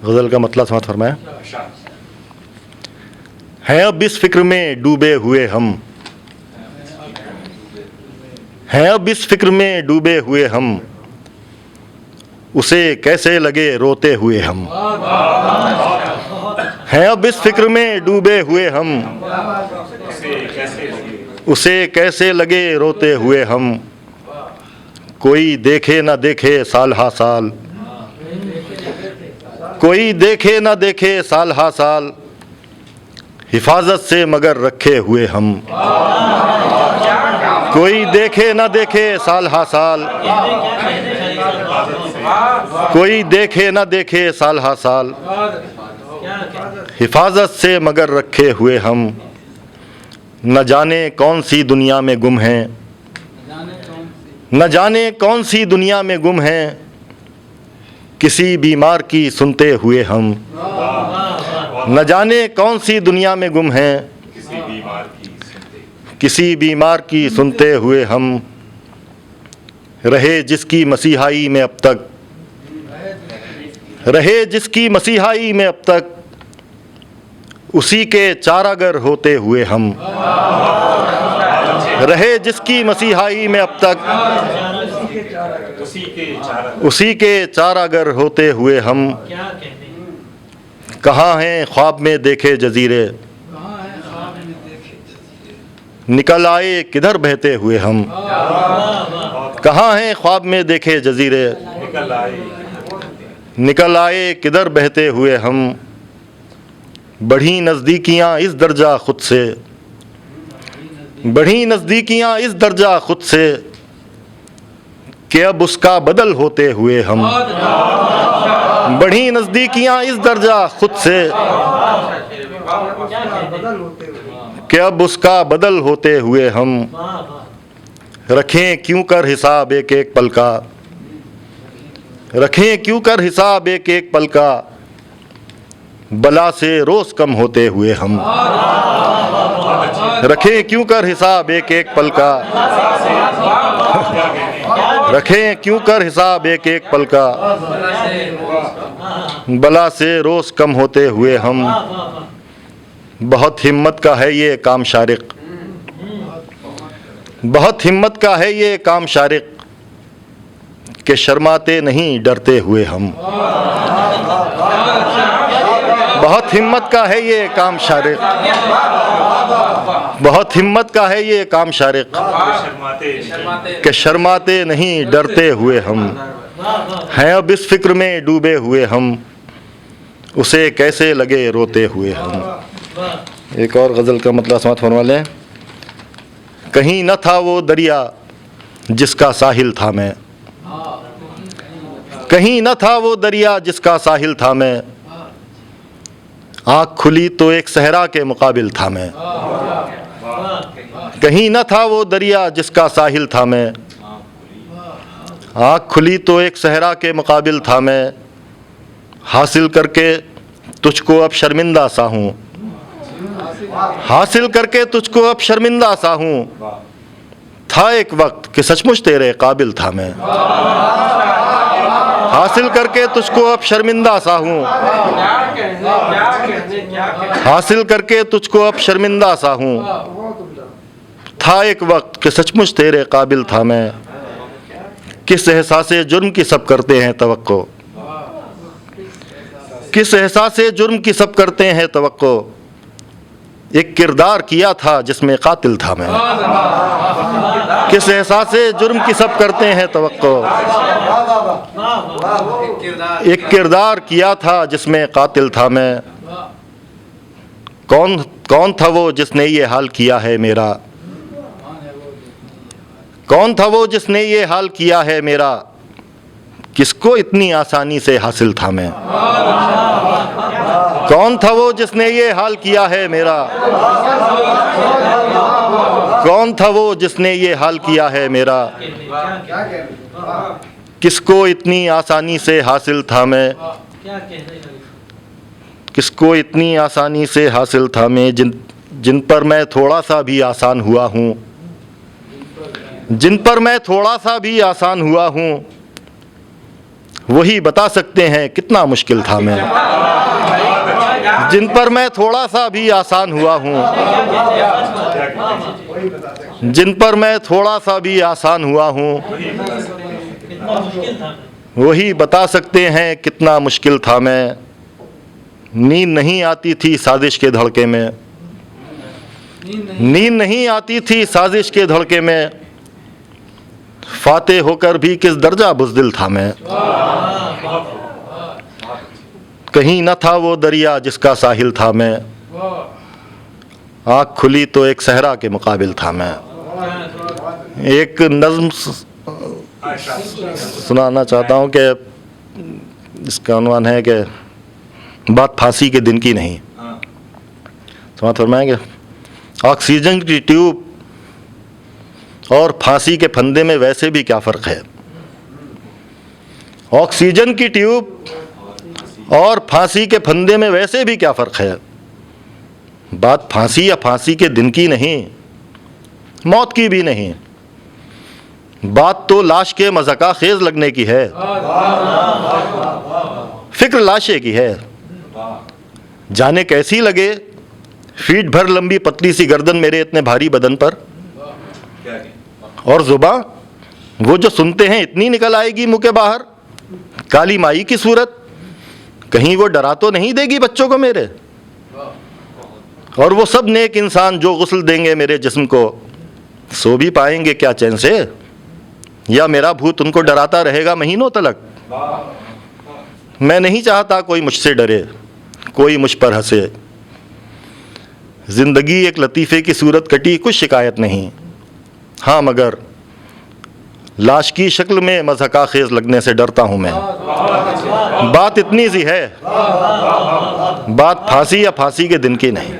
गज़ल का मतलब समाप्त फरमाया। हैं अब इस फिक्र में डूबे हुए हम, हैं अब इस फिक्र में डूबे हुए हम, उसे कैसे लगे रोते हुए हम। हैं अब इस फिक्र में डूबे हुए हम, उसे कैसे लगे रोते हुए हम। कोई देखे ना देखे साल हा साल, कोई देखे ना देखे साल हा साल, हिफाजत से मगर रखे हुए हम। कोई देखे ना देखे साल हा साल, कोई देखे ना देखे साल हा साल, हिफाजत से मगर रखे हुए हम। न जाने कौन सी दुनिया में गुम हैं, न जाने कौन सी दुनिया में गुम हैं, किसी बीमार की सुनते हुए हम। न जाने कौन सी दुनिया में गुम हैं, किसी बीमार की सुनते हुए हम। रहे जिसकी मसीहाई में अब तक, रहे जिसकी मसीहाई में अब तक, उसी के चारागर होते हुए हम। रहे जिसकी मसीहाई में अब तक, उसी के चारागर होते हुए हम। कहाँ हैं ख्वाब में देखे जजीरे, निकल आए किधर बहते हुए हम। कहाँ हैं ख्वाब में देखे जजीरे, निकल आए किधर बहते हुए हम। बढ़ी नज़दीकियाँ इस दर्जा खुद से, बढ़ी नज़दीकियाँ इस दर्जा खुद से, कि अब उसका बदल होते हुए हम। बढ़ी नज़दीकियाँ इस दर्जा खुद से, कि अब उसका बदल होते हुए हम। रखें क्यों कर हिसाब एक एक पल का, रखें क्यों कर हिसाब एक एक पल का, बला से रोज़ कम होते हुए हम। रखें क्यों कर हिसाब एक एक पल का, रखें क्यों कर हिसाब एक एक पल का, बला से रोज़ कम होते हुए हम। बहुत हिम्मत का है ये काम शारिक, बहुत हिम्मत का है ये काम शारिक, कि शर्माते नहीं डरते हुए हम। बहुत हिम्मत का है ये काम शारिक, बहुत हिम्मत का है ये काम शारिक, कि शर्माते नहीं डरते हुए हम। हैं अब इस फिक्र में डूबे हुए हम, उसे कैसे लगे रोते हुए हम। एक और गज़ल का मतलब समाप्त फरमा लें। कहीं न था वो दरिया जिसका साहिल था मैं, कहीं न था वो दरिया जिसका साहिल था मैं, आँख खुली तो एक सहरा के मुकाबिल था मैं। कहीं न था वो दरिया जिसका साहिल था मैं, आँख खुली तो एक सहरा के मुकाबिल था मैं। हासिल करके तुझको अब शर्मिंदा सा हूँ, हासिल करके तुझको अब शर्मिंदा सा हूँ, था एक वक्त कि सचमुच तेरे काबिल था मैं। हासिल करके तुझको अब शर्मिंदा सा हूँ, हासिल करके तुझको अब शर्मिंदा सा हूँ, था एक वक्त कि सचमुच तेरे काबिल था मैं। किस एहसासे जुर्म की सब करते हैं तवक्को, किस एहसासे जुर्म की सब करते हैं तवक्को, एक किरदार किया था जिसमें कातिल था मैं। किस एहसासे जुर्म की सब करते हैं तवक्को, एक किरदार किया था जिसमें कातिल था मैं। कौन कौन था वो जिसने ये हाल किया है मेरा, कौन था वो जिसने ये हाल किया है मेरा, किसको इतनी आसानी से हासिल था मैं। कौन था वो जिसने ये हाल किया है मेरा, कौन था वो जिसने ये हाल किया है मेरा, किसको इतनी आसानी से हासिल था मैं। किसको इतनी आसानी से हासिल था मैं, जिन पर मैं थोड़ा सा भी आसान हुआ हूँ, जिन पर मैं थोड़ा सा भी आसान हुआ हूँ, वही बता सकते हैं कितना मुश्किल था मैं। जिन पर मैं थोड़ा सा भी आसान हुआ हूँ, जिन पर मैं थोड़ा सा भी आसान हुआ हूँ, वही बता सकते हैं कितना मुश्किल था मैं। नींद नहीं आती थी साजिश के धड़के में, नींद नहीं आती थी साजिश के धड़के में, फातेह होकर भी किस दर्जा बुज़दिल था मैं। कहीं न था वो दरिया जिसका साहिल था मैं, आँख खुली तो एक सहरा के मुकाबिल था मैं। एक नज़्म सुनाना चाहता हूँ कि इसका उन्वान है कि बात फांसी के दिन की नहीं। तो वहाँ फरमाएंगे ऑक्सीजन की ट्यूब और फांसी के फंदे में वैसे भी क्या फ़र्क है। ऑक्सीजन की ट्यूब और फांसी के फंदे में वैसे भी क्या फ़र्क है। बात फांसी या फांसी के दिन की नहीं, मौत की भी नहीं, बात तो लाश के मज़ाक़ा खेज़ लगने की है। फिक्र लाशे की है, जाने कैसी लगे फीट भर लंबी पतली सी गर्दन मेरे इतने भारी बदन पर। और ज़ुबान वो जो सुनते हैं इतनी निकल आएगी मुँह के बाहर। काली माई की सूरत कहीं वो डरा तो नहीं देगी बच्चों को मेरे। और वो सब नेक इंसान जो गुस्ल देंगे मेरे जिस्म को, सो भी पाएंगे क्या चैन से, या मेरा भूत उनको डराता रहेगा महीनों तलक। मैं नहीं चाहता कोई मुझसे डरे, कोई मुझ पर हंसे। ज़िंदगी एक लतीफ़े की सूरत कटी, कुछ शिकायत नहीं। हाँ मगर लाश की शक्ल में मज़ाक़ा खेज़ लगने से डरता हूँ मैं। बात इतनी सी है, बात फांसी या फांसी के दिन की नहीं।